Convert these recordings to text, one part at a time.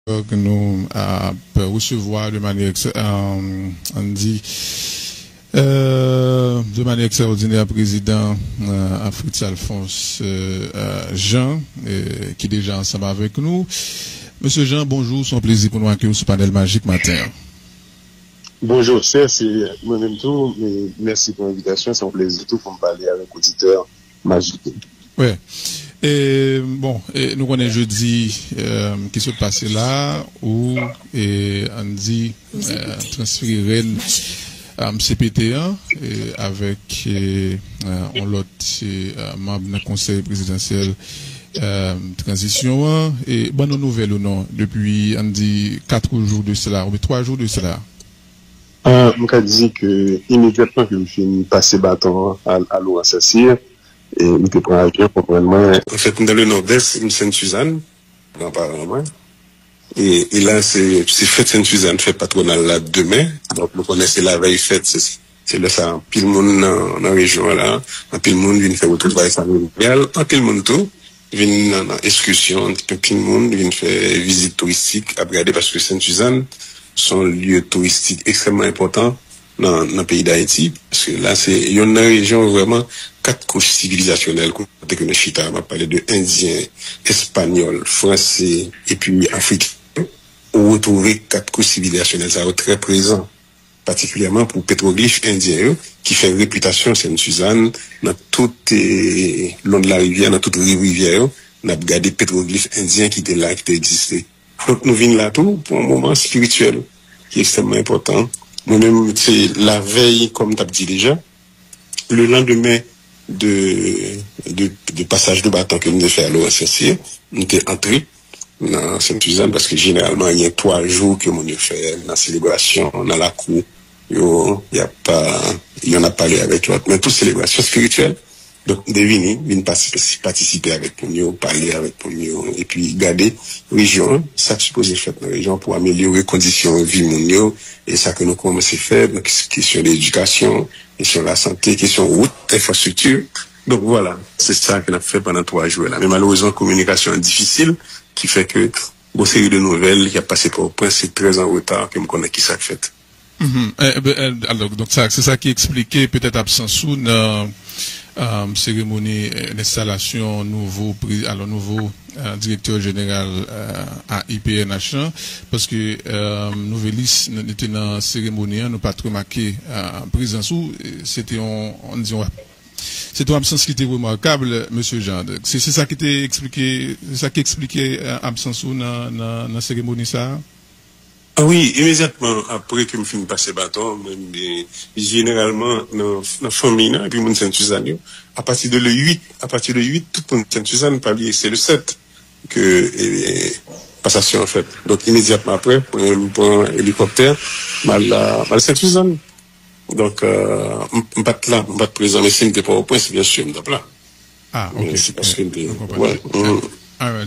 que nous recevoir de manière, on dit, de manière extraordinaire président Fritz Alphonse Jean, qui est déjà ensemble avec nous. Monsieur Jean, bonjour, c'est un plaisir pour nous accueillir sur panel magique matin. Bonjour, c'est moi-même tout, mais merci pour l'invitation, c'est un plaisir tout pour me parler avec auditeur magique. Oui. Et bon, nous connaissons jeudi qui se passait là où on dit transférer CPT1 avec l'autre membre du conseil présidentiel transition et bonne nouvelle ou non depuis on dit 4 jours de cela ou 3 jours de cela. Je dis que immédiatement que je finis passer bâton à l'eau associée et nous te prenons avion pour prendre moi. En fait, dans le nord-est, une Sainte-Suzanne, apparemment. Et là, c'est fête Sainte-Suzanne, fête patronale là demain. Donc, nous connaissons la veille fête, c'est là ça. Pile le monde dans la région là, pile le monde vient faire autour de la familiale, pile le monde tout, vient en excursion, pile le monde vient faire visite touristique à regarder parce que Sainte-Suzanne sont lieux touristiques extrêmement importants dans le pays d'Haïti. Parce que là, il y a une région vraiment 4 couches civilisationnelles. Que le Chita m'a parlé de Indiens, Espagnols, Français et puis Africains. On retrouve 4 couches civilisationnelles, ça est très présent, particulièrement pour pétroglyphes indiens, qui fait réputation Sainte-Suzanne, dans tout le long de la rivière, dans toute rivière, on a regardé pétroglyphes indiens qui étaient là, qui existaient. Donc nous venons là tout pour un moment spirituel qui est extrêmement important. Nous-mêmes, c'est la veille, comme tu as dit déjà, le lendemain de passage de bâton que nous avons fait à l'OSSC, nous sommes entrés dans Sainte-Suzanne parce que généralement, il y a 3 jours que nous avons fait dans la célébration, dans la cour. Il y en a parlé avec l'autre, mais toute célébration spirituelle. Donc, venir participer avec nous, parler avec nous, et puis garder région, ça supposé faire dans la région pour améliorer les conditions de vie, et ça que nous commençons à faire, donc, question d'éducation, question de la santé, question de route, infrastructure. Donc voilà, c'est ça qu'on a fait pendant 3 jours là. Mais malheureusement, communication est difficile, qui fait que, une série de nouvelles qui a passé par le point, c'est très en retard que nous connaissons qui ça fait. Alors, donc c'est ça qui expliquait peut-être absence ou cérémonie d'installation nouveau directeur général à IPNH parce que Nouvelis était dans cérémonie nous pas trop marqué présence ou c'était c'était une absence qui était remarquable monsieur Jean. C'est ça qui était expliqué, c'est ça qui expliquait absence ou dans la cérémonie ça. Ah oui, immédiatement après que je finis de passer bâton, généralement, dans la famille, et puis mon Sainte-Suzanne, à partir de le 8, tout le monde Sainte-Suzanne, c'est le 7 que passation en fait. Donc immédiatement après, pour un hélicoptère, mal Sainte-Suzanne. Donc, on pas là, on pas présent, mais si on n'était pas au point, c'est bien sûr, on est là. Ah, ok. C'est parce que, ouais.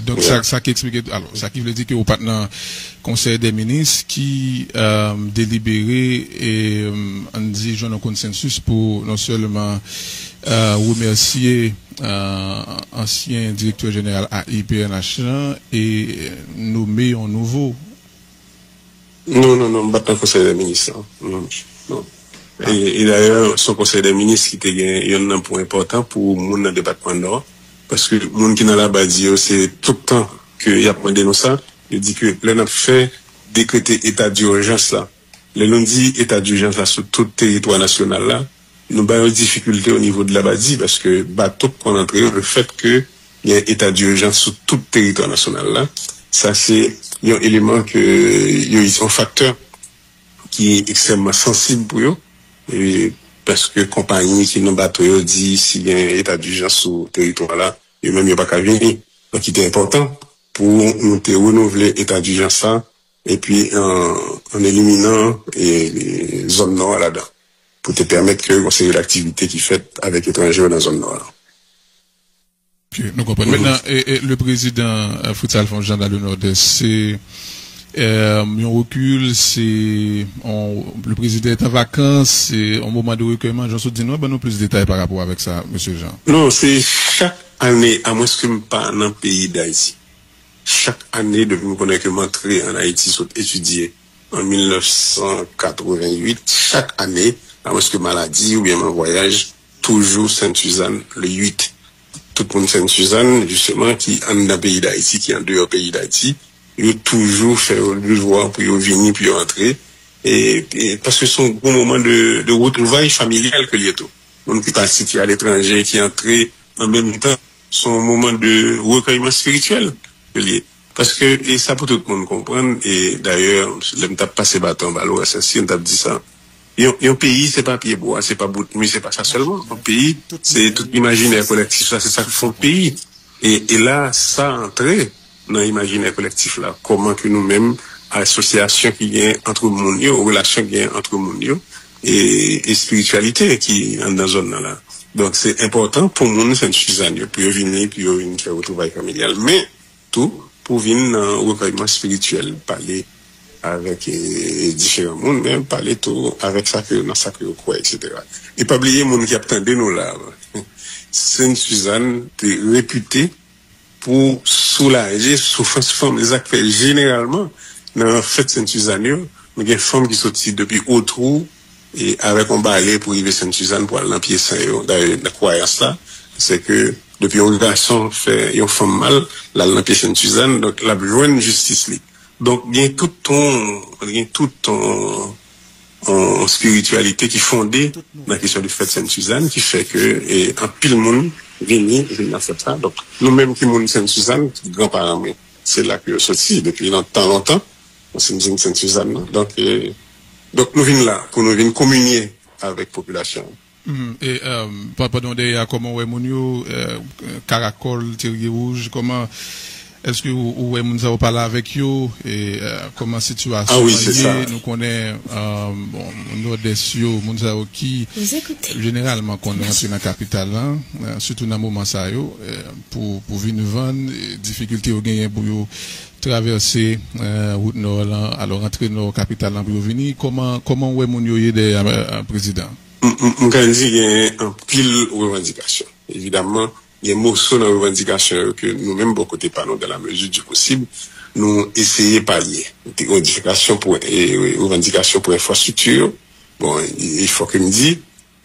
Donc ça qui explique alors ça qui veut dire que au partenaire conseil des ministres qui délibéré et on dit joindre un consensus pour non seulement remercier ancien directeur général à IPNH et nommer un nouveau. Non, pas dans le conseil des ministres. Non. Et d'ailleurs son conseil des ministres qui était un point important pour mon département nord. Parce que le monde qui est dans la base, c'est tout le temps qu'il y a pas de ça. Il dit que l'on a fait décréter état d'urgence là. L'on dit état d'urgence là sur tout le territoire national là. Nous avons une difficulté au niveau de la base parce que bateau qu'on entre le fait que il y a un état d'urgence sur tout le territoire national là. Ça c'est un élément il y a un facteur qui est extrêmement sensible pour eux. Et parce que compagnie qui nous bateau dit s'il y a un état d'urgence sur le territoire là, et même il n'y a pas qu'à venir. Donc il est important pour nous renouveler l'état d'urgence là, et puis en éliminant les zones nord là-dedans, pour te permettre que on série l'activité qui fait avec étrangers dans la zone nord. Okay, nous comprenons. Maintenant, le président Fritz Alphonse Jean dans le Nord-Est, c'est on recule, le président est en vacances, c'est un moment de recueillement. J'en suis dit, non, non plus de détails par rapport avec ça, monsieur Jean. Non, c'est chaque année, à moins que je ne pas dans le pays d'Haïti. chaque année, depuis qu'on est entré en Haïti, sont étudiés en 1988, chaque année, parce que maladie ou bien mon voyage, toujours Sainte-Suzanne, le 8. Tout le monde Sainte-Suzanne, justement, qui est dans le pays d'Haïti, qui est en dehors du pays d'Haïti, il a toujours fait le devoir pour venir, puis entrer. Et parce que c'est un bon moment de retrouvailles familiales que lié tout. On qui passe qui à l'étranger, qui est entré en même temps, son moment de recueillement spirituel que lié. Parce que, et ça pour tout le monde comprendre, et d'ailleurs, l'homme t'a passé bâton, ballot, assassin, on t'a dit ça. Un pays, c'est pas pied bois, c'est pas bout de nuit, c'est pas ça seulement. Un pays, c'est tout l'imaginaire collectif, ça, c'est ça que font le pays. Et là, ça entrait dans l'imaginaire collectif là. Comment que nous-mêmes, association qui vient entre monde, relation qui vient entre monde, et spiritualité qui est dans la zone là. Donc, c'est important pour nous, Sainte-Suzanne, pour venir, faire retrouvailles familiales. Mais, tout, pour venir dans un recueillement spirituel, parler avec différents mondes, même parler tout avec ça que dans ça que vous croyez, etc. Et pas oublier monde qui attendait nous là. Sainte-Suzanne est réputée pour soulager souffrance femme les actes généralement dans la fête Sainte-Suzanne, mais il y a des femmes qui sont depuis Autrou et avec un balai pour arriver Sainte-Suzanne pour aller dans pied saint. D'ailleurs, la croyance là, c'est que depuis un garçon fait une femme mal, là dans pied Sainte-Suzanne, donc la joindre justice là. Donc, il y a tout ton en spiritualité qui est fondée dans la question du fête Sainte-Suzanne, qui fait que, et un pile monde vient faire ça. Donc, nous-mêmes qui sommes Sainte-Suzanne, grands-parents, c'est là que je sorti depuis longtemps, on s'est Sainte-Suzanne. Donc, nous venons là, pour nous venir communier avec la population. Et, pardon, comment ouais, Mounio, Caracol, Thierry Rouge, comment, est-ce que vous avez parlé avec eux et comment situation ah oui, c'est ça. Nous connaissons bon Nord-Est qui généralement qu'on rentre dans la capitale surtout dans le moment ça pour venir vendre difficulté au gagner pour traverser route nord alors rentrer dans la capitale pour venir comment ouais mon yo aider un président. On kan di gen un pile revendication. Évidemment il y a des morceaux dans la revendication que nous-mêmes, bon côté pas nous, dans la mesure du possible, nous essayons de pallier. Des revendications pour infrastructure. Bon, il faut que me dise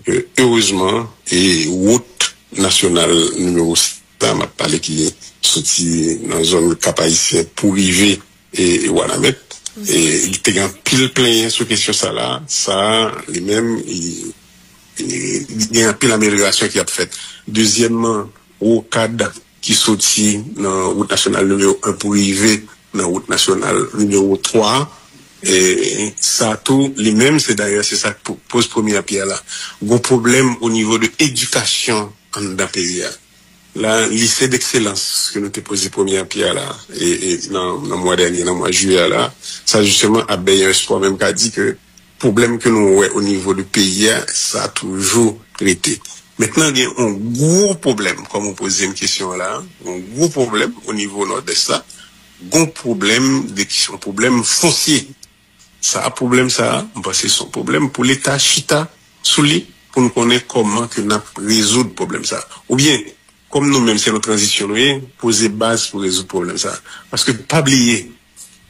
que, heureusement, et route nationale numéro 7, m'a parlé qui est sorti dans la zone cap-haïtienne pour arriver et voilà, mettre. Et il était un pile plein sur question ça là, ça, les mêmes, il y a un pile d'amélioration qui a fait. Deuxièmement, au cadre qui sortit dans la route nationale numéro 1 pour arriver dans la route nationale numéro 3. Et ça, tout, les mêmes, c'est d'ailleurs, c'est ça qui pose première pierre là. Gros problème au niveau de l'éducation dans le pays. Là, lycée d'excellence que nous t'ai posé première pierre là, et dans le mois dernier, dans le mois de juillet là, ça justement a bien un espoir même qu'a dit que problème que nous avons au niveau du pays, ça a toujours été. Maintenant, il y a un gros problème, comme on posait une question là, un gros problème au niveau nord-est là, un problème foncier. Ça a problème ça, parce que c'est un problème pour l'État chita sous lui, pour nous connaître comment que nous résoudre le problème ça. Ou bien, comme nous-mêmes, c'est notre transition, nous poser base pour résoudre le problème ça. Parce que, pas oublier,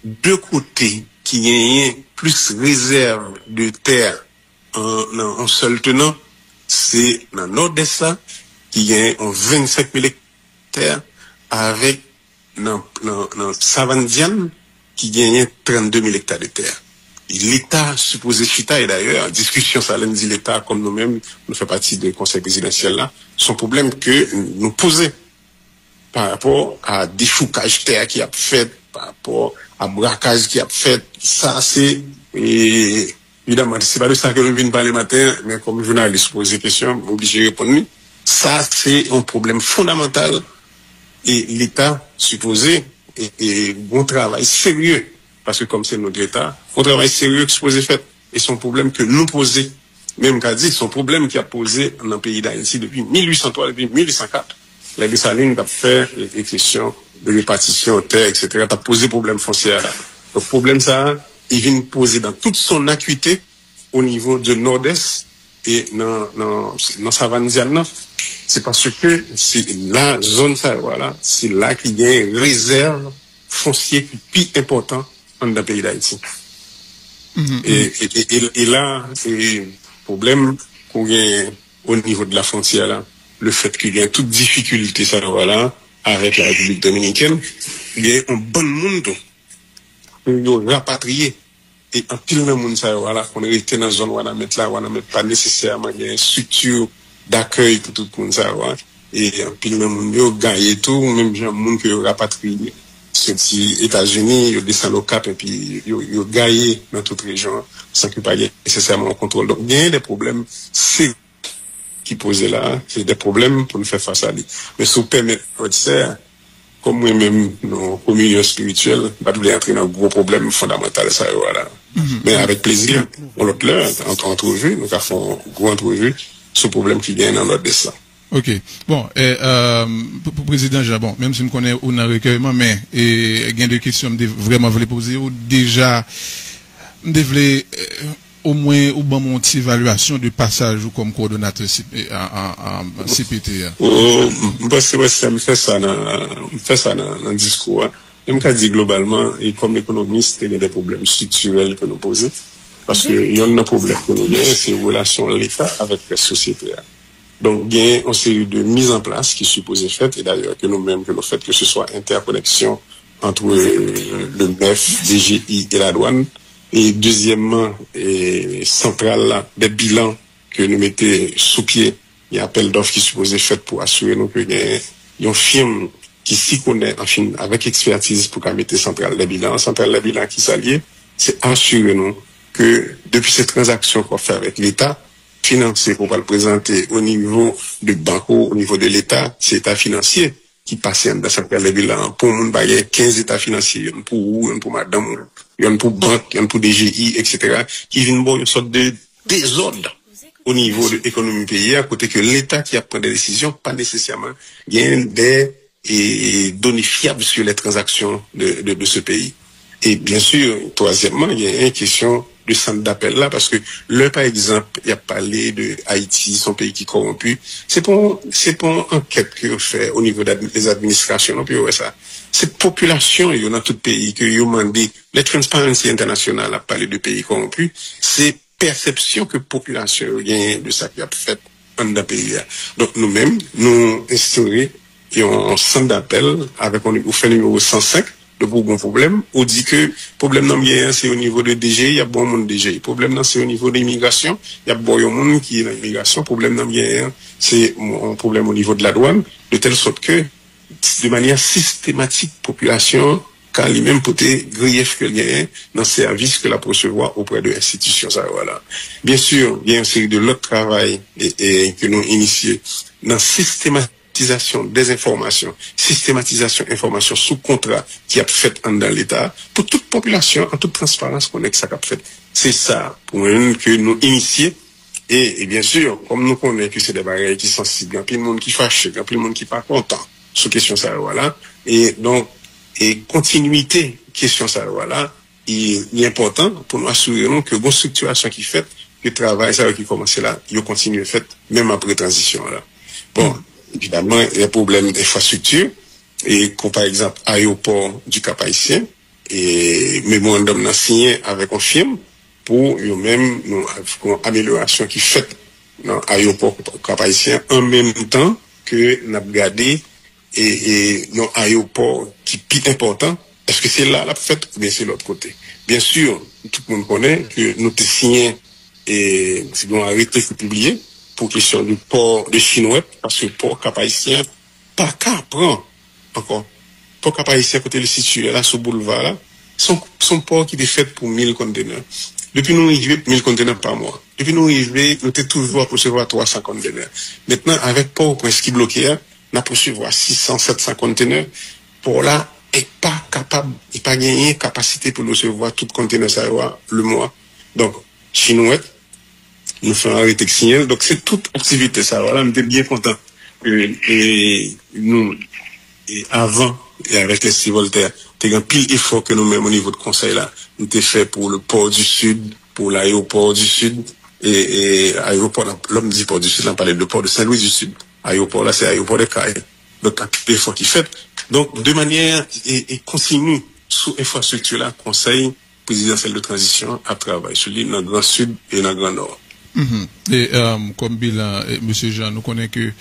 deux côtés qui gagnent plus réserve de terre en seul tenant, c'est dans le nord-est là, qui gagne en 25 000 hectares, avec dans Savandiane, qui gagne 32 000 hectares de terre. L'État supposé chita, et d'ailleurs, discussion, ça l'en dit l'État, comme nous-mêmes, nous fait partie du conseil présidentiel là, son problème que nous posons par rapport à déchoucage terre qui a fait, par rapport à braquage qui a fait, ça c'est, évidemment, c'est pas de ça que nous venons parler matin, mais comme journaliste poser question, obligé de répondre. Ça c'est un problème fondamental et l'État supposé et bon travail sérieux. Parce que comme c'est notre État, un travail sérieux qui se pose fait. Et son problème que nous posons, même qu'a dit, son problème qui a posé dans le pays d'Haïti depuis 1803, depuis 1804. La Dessalines a fait les questions de répartition, terre, etc. a posé problème foncier là. Le problème ça, il vient poser dans toute son acuité au niveau du nord-est et dans Savandiane. C'est parce que c'est la zone ça, voilà, c'est là qu'il y a une réserve foncier plus important dans le pays d'Haïti. Et là, c'est problème qu'on a au niveau de la frontière là, le fait qu'il y a toute difficulté ça voilà avec la République dominicaine, il y a un bon monde pour rapatrier et en pile de monde ça voilà qu'on est resté dans zone où on a mettre là, on a mettre pas nécessairement une structure d'accueil pour tout le monde ça voilà. Et en pile de monde yo gagné tout même gens monde que rapatrier sorti États-Unis, ils descendent au Cap et puis ils gagné dans toute région sans que pas nécessairement un contrôle. Donc il y a des problèmes c'est qui posaient là, c'est des problèmes pour nous faire face à lui. Mais si vous permettez, comme moi-même, nos communions spirituelles, pas de entrer dans un gros problème fondamental, ça, voilà. Mais avec plaisir, on l'autre là, en entrevue, nous avons un gros entrevue sur le problème qui vient dans notre dessin. Ok. Bon, pour président Jabon, même si je connais ou un recueillement, mais il y a des questions que je vraiment voulais poser, ou déjà, je voulais au moins ou bon mon évaluation de passage ou comme coordonnateur en CPT. Parce que ça me fait ça dans le discours. Je me dis globalement, et comme économiste, il y a des problèmes structurels que nous posons. Parce qu'il y a un problème que nous avons, c'est la relation de l'État avec la société. Donc, il y a une série de mises en place qui sont supposées faites, et d'ailleurs que nous-mêmes, que nous faisons, que ce soit interconnexion entre le MEF, DGI et la douane. Et deuxièmement, centrale là, des bilans que nous mettons sous pied, il y a un appel d'offres qui est supposé fait pour assurer nous qu'il y a une firme qui s'y connaît avec expertise pour mettre centrale des bilans. Centrale des bilans qui s'allie, c'est assurer nous que depuis cette transaction qu'on fait avec l'État, financé qu'on va le présenter au niveau du banco, au niveau de l'État, c'est l'État financier qui passe dans cette bilan pour mon bail 15 états financiers, pour madame, pour banque, pour DGI, etc., qui viennent bon une sorte de désordre au niveau de l'économie pays, à côté que l'État qui a pris des décisions, pas nécessairement, gagne des données fiables sur les transactions de ce pays. Et bien sûr, troisièmement, il y a une question de centre d'appel là, parce que le, par exemple, il a parlé de Haïti, son pays qui est corrompu. C'est pour enquête que fait au niveau des administrations, non, puis ouais, ça. Cette population, il y a dans tout pays, que y a demandé, les Transparency International a parlé de pays corrompus, c'est perception que population gagne de ça qui a fait dans le pays. Donc, nous-mêmes, nous instaurons un centre d'appel avec on fait le numéro 105, de bon problème, on dit que problème non bien c'est au niveau de DG, il y a bon monde DG. Problème non c'est au niveau de l'immigration, il y a bon monde qui est dans l'immigration. Problème non bien c'est un problème au niveau de la douane, de telle sorte que de manière systématique population quand lui-même peut grief que gagne dans le service que la recevoir auprès de l'institution ça voilà. Bien sûr, il y a une série de l'autre travail et que nous initiés dans systématique des informations, systématisation information sous contrat qui a fait dans l'État pour toute population en toute transparence qu'on est que ça a fait. C'est ça pour nous que nous initions et bien sûr comme nous connaissons que c'est des barrières qui sont sensibles, il y a plein de monde qui fâche, il y a plein de monde qui pas content sur question ça voilà et donc et continuité question ça voilà il est important pour nous assurer que bonne structuration qui fait que travail ça qui commence là, il continue fait même après transition là. Bon évidemment, il y a un problème d'infrastructure, et comme par exemple, aéroport du Cap-Haïtien, et mémorandum n'a signé avec une firme pour eux-mêmes, une amélioration qui fait dans l'aéroport Cap-Haïtien en même temps que nous avons gardé et nos aéroports qui est plus important, est-ce que c'est là la fête ou bien c'est l'autre côté? Bien sûr, tout le monde connaît que nous avons signé et c'est un arrêté qui est publié, pour question du port de Chinois, parce que le port Cap-Haïtien, pas qu'à prendre encore. Port Cap-Haïtien, côté le situé là, sur le boulevard là, son port qui est fait pour 1000 conteneurs. Depuis nous arrivons, 1000 conteneurs par mois. Depuis nous arrivons, nous sommes toujours à recevoir 300 conteneurs. Maintenant, avec Port-au-Prince qui est bloqué, nous avons recevoir 600, 700 conteneurs. Pour là, est pas capable, il pas gagné capacité pour recevoir tout conteneur ça le mois. Donc, Chinois, nous faisons arrêter signal. Donc, c'est toute activité, ça. Voilà, on était bien content. Et nous, et avant, et avec les Voltaire, c'est un pile effort que nous-mêmes au niveau de conseil là, nous avons fait pour le port du Sud, pour l'aéroport du Sud, et aéroport, l'homme dit port du Sud, on parlait de port de Saint-Louis du Sud. Aéroport là, c'est aéroport de Caille. Donc, un pile effort qui fait Donc, de manière et continue sous infrastructure là, Conseil présidentiel de transition à travailler sur l'île dans le Grand Sud et dans le Grand Nord. Et comme bilan, M. Jean, nous connaissons que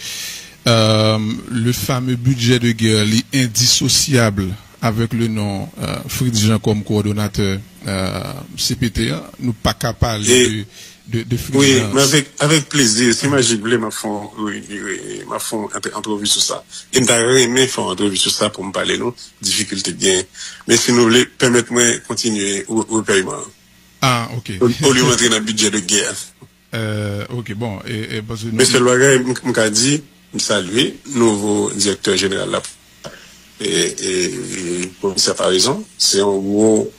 le fameux budget de guerre est indissociable avec le nom Fritz Jean comme coordonnateur CPTA. Nous pas capables de Fritz oui, Jean. mais avec plaisir. Si moi j'ai voulu ma fond entrevue sur ça. Et d'ailleurs aimé faire entrevue sur ça pour me parler non difficulté bien. Mais si nous voulez permettez-moi continuer au paiement. Ah, ok. Au lieu d'entrer dans le budget de guerre. Ok, bon. Parce que Monsieur Loiret m'a dit, me saluer, nouveau directeur général là. Et commissaire par raison, c'est un gros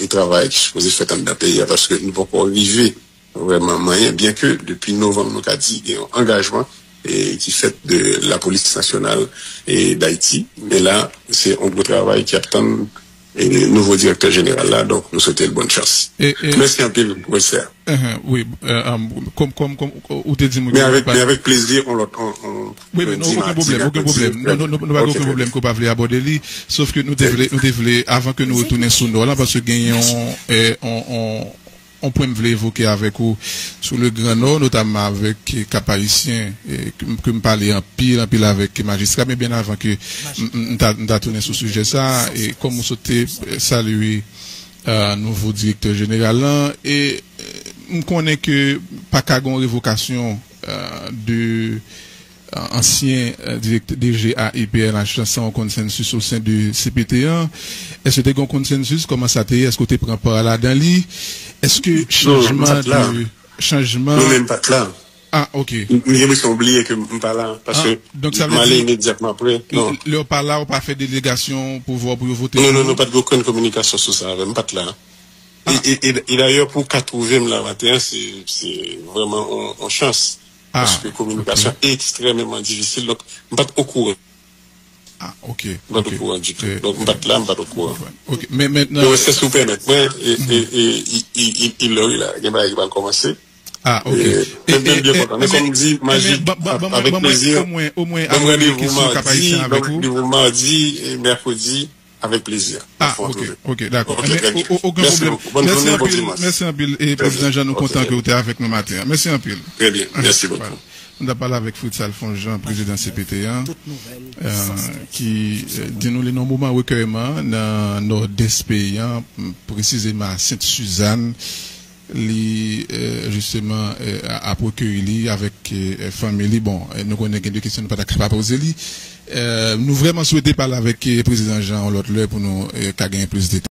travail qui est supposé faire dans le pays parce que nous ne pouvons pas arriver vraiment moyen, bien que depuis novembre, nous avons dit qu'il y a un engagement qui fait de la police nationale et d'Haïti. Mais là, c'est un gros travail qui attend et le nouveau directeur général là, donc nous souhaitons bonne chance. Merci un peu, professeur. Oui, comme ou te dit, mais avec plaisir, oui, mais non, aucun problème. Non, nous pas aucun problème qu'on pas aborder lui, sauf que nous devons avant que nous retournions sur nous là, parce que gagnons on peut me évoquer avec vous sur le Grand Nord, notamment avec Cap Haïtien, que me parler en pile avec magistrat, mais bien avant que nous tourné sur ce sujet ça, et comme vous souhaitez saluer nouveau directeur général là, et on connaît que pas qu'à une révocation de ancien directeur DG à IPNH sans consensus au sein du CPT1. Est-ce que tu as un consensus? Comment ça t'est? Est-ce que tu prends part là dans lui? Est-ce que changement non, même pas là. Ah, ok. Je me suis oublié que je ne pas là parce que donc ça veut dire immédiatement après. Non. Le pas là, on pas fait délégation pour voter. Non, pas de aucune communication sur ça, même pas là. Et d'ailleurs pour 80 là matin, c'est vraiment en chance. Parce que la communication est extrêmement difficile, donc je ne suis pas au courant. Ah, ok. Je ne suis pas au courant du tout. Donc, je ne suis pas là, je ne suis pas au courant. Ok, mais maintenant. Donc, c'est super maintenant, il va commencer. Ah, ok. Même bien content. Mais comme dit, Magique, avec plaisir. Au moins, rendez-vous mardi et mercredi. Avec plaisir. Ah, ok, d'accord. Aucun problème. Merci un pile. Et président Jean, nous content que vous êtes avec nous matin. Merci un pile. Très bien. Merci beaucoup. On a parlé avec Fritz Alphonse Jean, président CPT1, qui dit nous les moments recueillement dans nord-est pays, précisément à Sainte-Suzanne, justement à recueillir avec famille. Bon, nous connaissons des questions, nous ne pouvons pas poser. Nous vraiment souhaitons parler avec le président Jean l'autre pour nous gagner plus de temps.